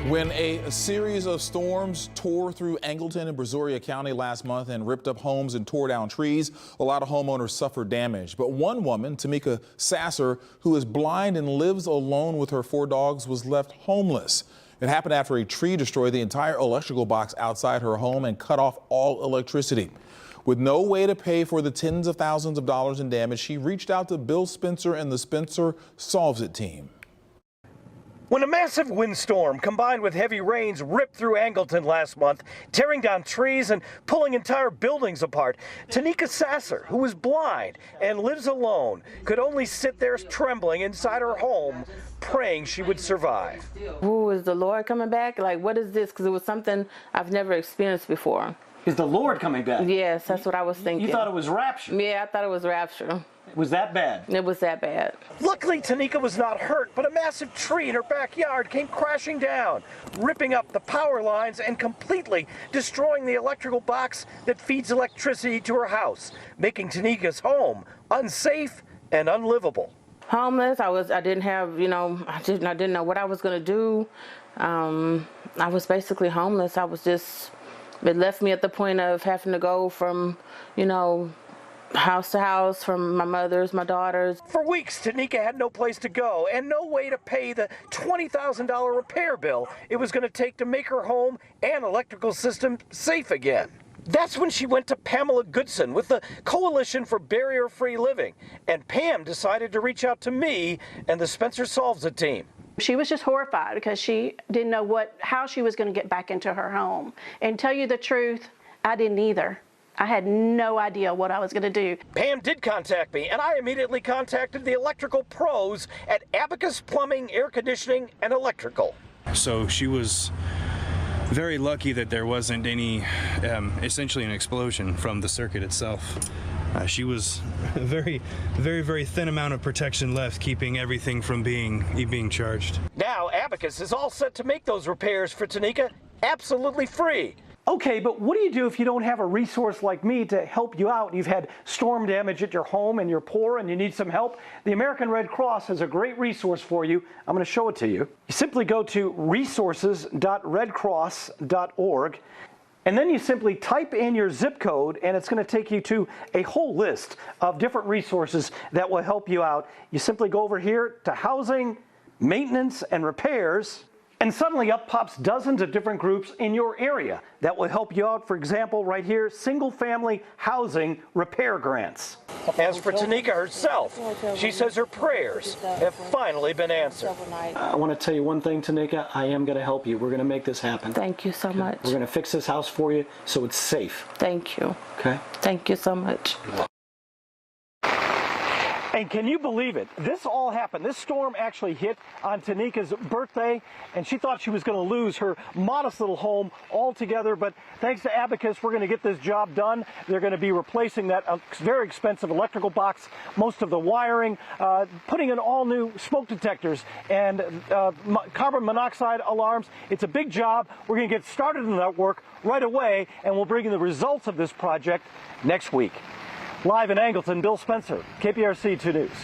When a series of storms tore through Angleton and Brazoria County last month and ripped up homes and tore down trees, a lot of homeowners suffered damage. But one woman, Tamika Sasser, who is blind and lives alone with her 4 dogs, was left homeless. It happened after a tree destroyed the entire electrical box outside her home and cut off all electricity. With no way to pay for the tens of thousands of dollars in damage, she reached out to Bill Spencer and the Spencer Solves It team. When a massive windstorm combined with heavy rains ripped through Angleton last month, tearing down trees and pulling entire buildings apart, Tamika Sasser, who is blind and lives alone, could only sit there trembling inside her home, praying she would survive. Ooh, is the Lord coming back? Like, what is this? Because it was something I've never experienced before. Is the Lord coming back? Yes, that's what I was thinking. You thought it was rapture? Yeah, I thought it was rapture. Was that bad? It was that bad. Luckily, Tamika was not hurt, but a massive tree in her backyard came crashing down, ripping up the power lines and completely destroying the electrical box that feeds electricity to her house, making Tamika's home unsafe and unlivable. Homeless. I didn't have, I didn't know what I was going to do. I was basically homeless. It left me at the point of having to go from, house to house, from my mother's, my daughter's. For weeks, Tamika had no place to go and no way to pay the $20,000 repair bill it was going to take to make her home and electrical system safe again. That's when she went to Pamela Goodson with the Coalition for Barrier-Free Living, and Pam decided to reach out to me and the Spencer Solves It team. She was just horrified because she didn't know how she was going to get back into her home. And tell you the truth, I didn't either. I had no idea what I was going to do. Pam did contact me, and I immediately contacted the electrical pros at Abacus Plumbing, Air Conditioning, and Electrical. So she was very lucky that there wasn't any, essentially an explosion from the circuit itself. She was a very thin amount of protection left, keeping everything from being charged. Now Abacus is all set to make those repairs for Tamika absolutely free. Okay, but what do you do if you don't have a resource like me to help you out? You've had storm damage at your home and you're poor and you need some help. The American Red Cross has a great resource for you. I'm going to show it to you. You simply go to resources.redcross.org. And then you simply type in your zip code, and it's going to take you to a whole list of different resources that will help you out. You simply go over here to housing, maintenance, and repairs, and suddenly up pops dozens of different groups in your area that will help you out. For example, right here, single-family housing repair grants. As for Tamika herself, she says her prayers have finally been answered. I want to tell you one thing, Tamika. I am going to help you. We're going to make this happen. Thank you so much. We're going to fix this house for you so it's safe. Thank you. Okay? Thank you so much. And can you believe it? This all happened. This storm actually hit on Tamika's birthday, and she thought she was going to lose her modest little home altogether. But thanks to Abacus, we're going to get this job done. They're going to be replacing that very expensive electrical box, most of the wiring, putting in all new smoke detectors and carbon monoxide alarms. It's a big job. We're going to get started on that work right away, and we'll bring you the results of this project next week. Live in Angleton, Bill Spencer, KPRC 2 News.